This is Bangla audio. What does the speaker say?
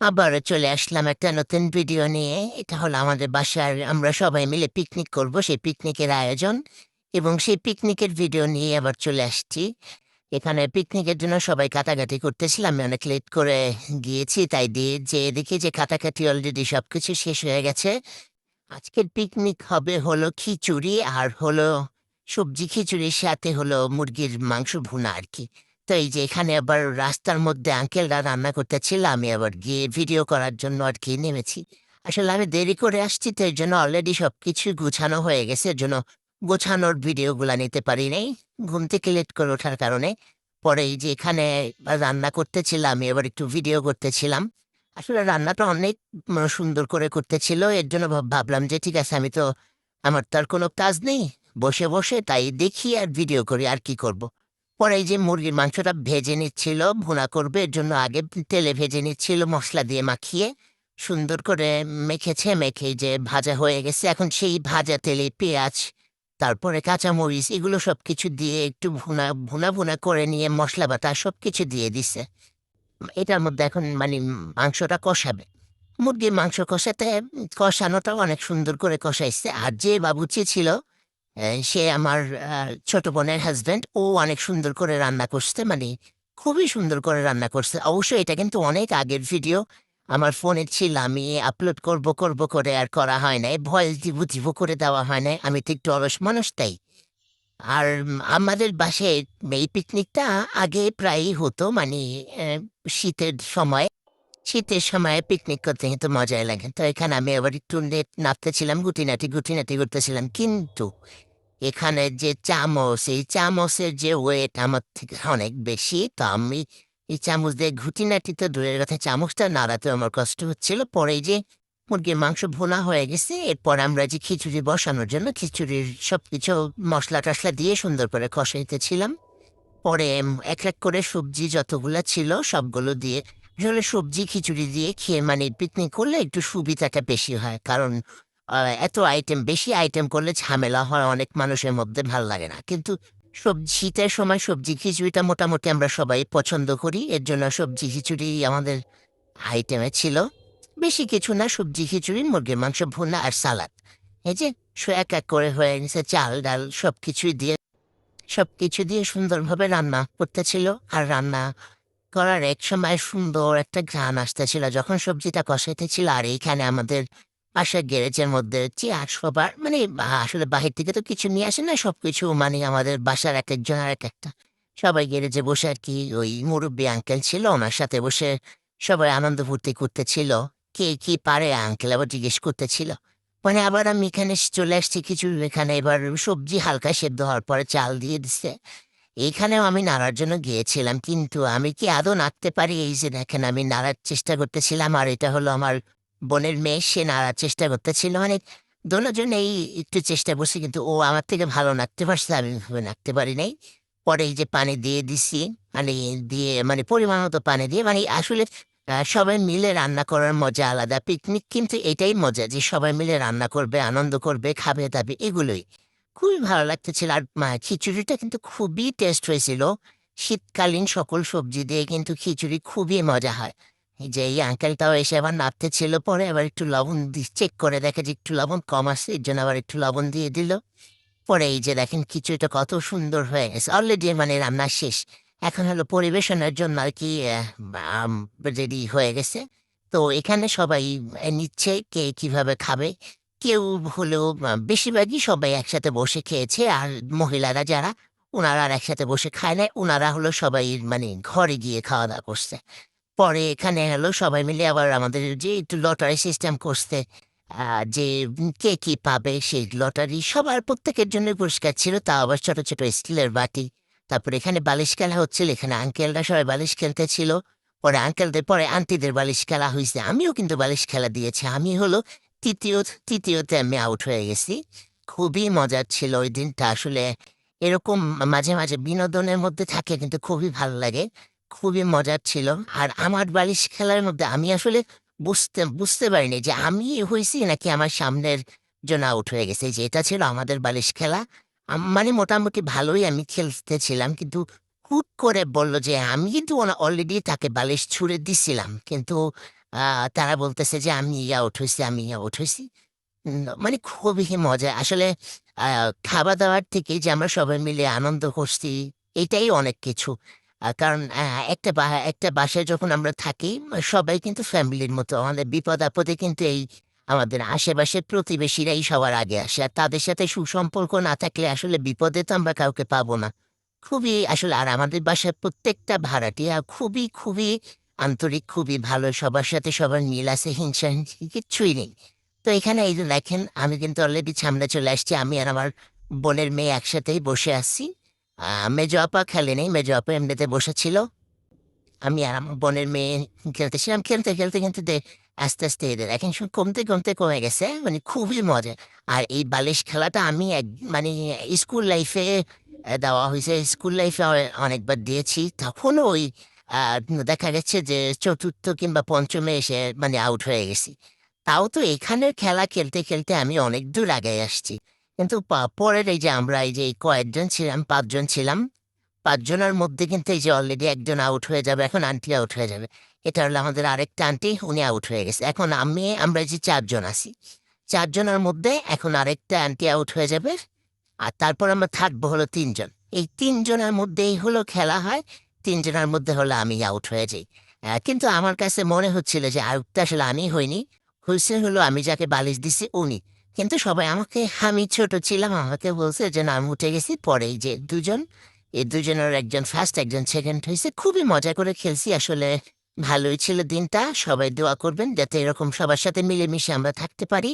আবারও চলে আসলাম একটা নতুন ভিডিও নিয়ে। এটা হলো আমাদের বাসার আমরা সবাই মিলে পিকনিক করব, সেই পিকনিকের আয়োজন এবং সেই পিকনিকের ভিডিও নিয়ে আবার চলে আসছি। এখানে পিকনিকের জন্য সবাই কাটাকাটি করতেছিলাম। আমি অনেক লেট করে গিয়েছি, তাই দিয়ে যেয়ে দেখি যে কাটাকাটি অলরেডি সবকিছু শেষ হয়ে গেছে। আজকের পিকনিক হবে হলো খিচুড়ি আর হলো সবজি খিচুড়ির সাথে হলো মুরগির মাংস ভুনা আর কি। তো এই যে এখানে আবার রাস্তার মধ্যে আঙ্কেলরা রান্না করতেছিল, আমি আবার গিয়ে ভিডিও করার জন্য আর কি নেমেছি। আসলে আমি দেরি করে আসছি, তো এর জন্য অলরেডি সবকিছু গুছানো হয়ে গেছে, এর জন্য গোছানোর ভিডিওগুলা নিতে পারি নাই ঘুম থেকে লেট করে ওঠার কারণে। পরে এই যে এখানে রান্না করতেছিলাম, আমি এবার একটু ভিডিও করতেছিলাম। আসলে রান্নাটা অনেক সুন্দর করে করতেছিল। এর জন্য ভাবলাম যে ঠিক আছে, আমি তো আমার তো আর কোনো কাজ নেই, বসে বসে তাই দেখি আর ভিডিও করি, আর কি করব। পরে এই যে মুরগির মাংসটা ভেজে নিচ্ছিল, ভুনা করবে এর জন্য আগে তেলে ভেজে নিচ্ছিল মশলা দিয়ে মাখিয়ে। সুন্দর করে মেখেছে, মেখে যে ভাজা হয়ে গেছে, এখন সেই ভাজা তেলে পেঁয়াজ, তারপরে কাঁচামরিচ এগুলো সবকিছু দিয়ে একটু ভুনা ভুনা ভুনা করে নিয়ে মশলা বাটা সবকিছু দিয়ে দিছে। এটার মধ্যে এখন মানে মাংসটা কষাবে। মুরগির মাংস কষাতে কষানোটাও অনেক সুন্দর করে কষাইছে। আর যে বাবুর্চি ছিল, সে আমার ছোট বোনের হাসব্যান্ড, ও অনেক সুন্দর করে রান্না করছে। মানে খুবই সুন্দর করে রান্না করছে। অবশ্যই এটা কিন্তু অনেক আগের ভিডিও, আমার ফোনে ছিল, আমি আপলোড করব করব করে আর করা হয় নাই। ভয়েস দিব দিব করে দেওয়া হয় নাই, আমি তো একটু অলস মানুষ তাই। আর আমাদের বাসায় এই পিকনিকটা আগে প্রায়ই হতো, মানে শীতের সময়। শীতের সময় পিকনিক করতে কিন্তু মজাই লাগে। তো এখানে আমি আবার একটু নেট নাপতেছিলাম, গুটিনাটি গুটিনাটি করতেছিলাম। কিন্তু এখানে যে চামচ, এই চামচের যে ওয়েট আমার থেকে অনেক বেশি। তো আমি এই চামচ দিয়ে ঘুটিনাটি তো দূরের কথা, চামচটা নাড়াতে আমার কষ্ট হচ্ছিল। পরে এই যে মুরগির মাংস ভুনা হয়ে গেছে, এরপর আমরা যে খিচুড়ি বসানোর জন্য খিচুড়ির সবকিছু মশলা টশলা দিয়ে সুন্দর করে কষাইতেছিলাম। পরে এক এক করে সবজি যতগুলা ছিল সবগুলো দিয়ে, আসলে সবজি খিচুড়ি দিয়ে খেয়ে মানে পিকনিক করলে একটু সুবিধাটা বেশি হয়। কারণ এত আইটেম, বেশি আইটেম করলে ঝামেলা হয়, অনেক মানুষের মধ্যে ভাল লাগে না। কিন্তু শীতের সময় সবজি খিচুড়িটা মোটামুটি আমরা সবাই পছন্দ করি, এর জন্য সবজি খিচুড়ি আমাদের আইটেমে ছিল। বেশি কিছু না, সবজি খিচুড়ি, মুরগির মাংস ভুনা আর সালাদ। এই যে এক এক করে হয়ে গেছে, চাল ডাল সবকিছু দিয়ে সুন্দরভাবে রান্না করতেছিল। আর রান্না করার এক সময় সুন্দর একটা ঘ্রাণ আসতেছিল যখন সবজিটা কষাইতেছিল। আর এইখানে আমাদের পাশের গ্যারেজের মধ্যে চেয়ার সবার, মানে আসলে বাহির থেকে তো কিছু নিয়ে আসে না, সবকিছু মানে আমাদের বাসার এক একজনের এক একটা। সবাই গ্যারেজে বসে আর কি, ওই মুরব্বী আঙ্কেল ছিল, ওনার সাথে বসে সবাই আনন্দ ফুর্তি করতেছিল। কে কি পারে আঙ্কেল আবার জিজ্ঞেস করতেছিল। মানে আবার আমি এখানে চলে আসছি কিছু, এখানে এবার সবজি হালকা সেদ্ধ হওয়ার পরে চাল দিয়ে দিচ্ছে। এইখানেও আমি নাড়ার জন্য গিয়েছিলাম, কিন্তু আমি কি আদৌ নাড়তে পারি? এই যে দেখেন, আমি নাড়ার চেষ্টা করতেছিলাম, আর এটা হলো আমার বোনের মেয়ে, সে নাড়ার চেষ্টা করতেছিল। মানে দোনোজনেই একটু চেষ্টা করছি, কিন্তু ও আমার থেকে ভালো নাড়তে পারছে, আমি ওইভাবে নাড়তে পারি নাই। পরে এই যে পানি দিয়ে দিছি, মানে দিয়ে মানে পরিমাণ মতো পানি দিয়ে, মানে আসলে সবাই মিলে রান্না করার মজা আলাদা। পিকনিক কিন্তু এটাই মজা, যে সবাই মিলে রান্না করবে, আনন্দ করবে, খাবে দাবে, এগুলোই খুবই ভালো লাগতেছিল। আর খিচুড়িটা কিন্তু খুবই টেস্ট হয়েছিল। শীতকালীন সকল সবজি দিয়ে কিন্তু খিচুড়ি খুবই মজা হয়। এই যে এই আঙ্কেলটাও এসে আবার নাড়তেছিল, পরে আবার একটু লবণ চেক করে দেখে যে একটু লবণ কম আছে, এর জন্য আবার একটু লবণ দিয়ে দিল। পরে এই যে দেখেন খিচুড়িটা কত সুন্দর হয়ে গেছে, অলরেডি মানে রান্না শেষ। এখন হলো পরিবেশনের জন্য আর কি রেডি হয়ে গেছে। তো এখানে সবাই নিচ্ছে কে কিভাবে খাবে। কেউ হলেও বেশিরভাগই সবাই একসাথে বসে খেয়েছে। আর মহিলারা যারা, ওনারা আর একসাথে বসে খায় নাই, ওনারা হলো সবাই মানে ঘরে গিয়ে খাওয়া দাওয়া করছে। পরে এখানে হলো সবাই মিলে আবার আমাদের যে একটু লটারি সিস্টেম করছে, যে কে কি পাবে সেই লটারি, সবার প্রত্যেকের জন্য পুরস্কার ছিল, তা আবার ছোট ছোট স্টিলের বাটি। তারপরে এখানে বালিশ খেলা হচ্ছিল, এখানে আঙ্কেলরা সবাই বালিশ খেলতেছিল। পরে আঙ্কেলদের পরে আন্টিদের বালিশ খেলা হয়েছে, আমিও কিন্তু বালিশ খেলা দিয়েছি। আমি হলো তৃতীয় তৃতীয়তে আমি আউট হয়ে গেছি। খুবই মজার ছিল ওই দিনটা আসলে। এরকম মাঝে মাঝে বিনোদনের মধ্যে থাকে কিন্তু খুবই ভালো লাগে, খুবই মজার ছিল। আর আমার বালিশ খেলার মধ্যে আমি আসলে বুঝতে বুঝতে পারিনি যে আমি হইছি নাকি আমার সামনের জন আউট হয়ে গেছে। যে এটা ছিল আমাদের বালিশ খেলা। মানে মোটামুটি ভালোই আমি খেলতেছিলাম, কিন্তু হুট করে বলল যে আমি কিন্তু অলরেডি তাকে বালিশ ছুঁড়ে দিছিলাম, কিন্তু তারা বলতেছে যে আমি আউট হইছি, আমি আউট হইছি। মানে খুবই মজা। আসলে আ খাওয়া-দাওয়ার থেকে যে আমরা সবাই মিলে আনন্দ করছি, এটাই অনেক কিছু। কারণ একটা বাসায় যখন আমরা থাকি, সবাই কিন্তু ফ্যামিলির মতো। আমাদের বিপদ-আপদে কিন্তু আমাদের আশেপাশের প্রতিবেশীরাই সবার আগে আসে। আর তাদের সাথে সুসম্পর্ক না থাকলে আসলে বিপদে তো আমরা কাউকে পাবো না। খুবই আসলে আর আমাদের বাসায় প্রত্যেকটা ভাড়াটিয়া খুবই আন্তরিক, খুবই ভালো। সবার সাথে সবার মিল আছে, হিংসা-হিংসি কিচ্ছুই নেই। তো এখানে এই যে দেখেন আমি কিন্তু অলরেডি সামনে চলে আসছি। আমি আর আমার বোনের মেয়ে একসাথেই বসে আছি। মেজো আপা খেলেনি। মেজো আপা এমনিতে বসেছিল। আমি আর আমার বোনের মেয়ে খেলতেছিলাম। খেলতে কিন্তু আস্তে এদের এখন কমতে কমে গেছে। মানে খুবই মজা। আর এই বালিশ খেলাটা আমি মানে স্কুল লাইফে দেওয়া হইছে। স্কুল লাইফে অনেকবার দিয়েছি। তখনও আ দেখা গেছে যে ৪র্থ কিংবা ৫ম এ এসে মানে আউট হয়ে গেছি। তাও তো এখানের খেলা খেলতে আমি অনেক দূর আগায় আসছি। কিন্তু পরের এই যে আমরা এই যে কয়েকজন ছিলাম, ৫ জন ছিলাম। ৫ জনের মধ্যে কিন্তু এই যে অলরেডি একজন আউট হয়ে যাবে। এখন আন্টি আউট হয়ে যাবে। এটা হলো আমাদের আরেকটা আন্টি, উনি আউট হয়ে গেছে। এখন আমরা যে ৪ জন আছি। ৪ জনের মধ্যে এখন আরেকটা আন্টি আউট হয়ে যাবে। আর তারপর আমরা থাকবো হলো ৩ জন। এই ৩ জনের মধ্যেই হলো খেলা হয়। ৩ জনের মধ্যে হলো আমি আউট হয়ে যাই। কিন্তু আমার কাছে মনে হচ্ছিল যে আউটটা আসলে আমি হইনি। হইছে হলো আমি যাকে বালিশ দিছি উনি। কিন্তু সবাই আমি ছোট ছিলাম আমাকে বলছে যে না আমি উঠে গেছি। পরে এই যে ২ জন, এই ২ জনের একজন ফার্স্ট একজন সেকেন্ড হইছে। খুবই মজা করে খেলছি আসলে ভালোই ছিল দিনটা। সবাই দোয়া করবেন যাতে এরকম সবার সাথে মিলেমিশে আমরা থাকতে পারি।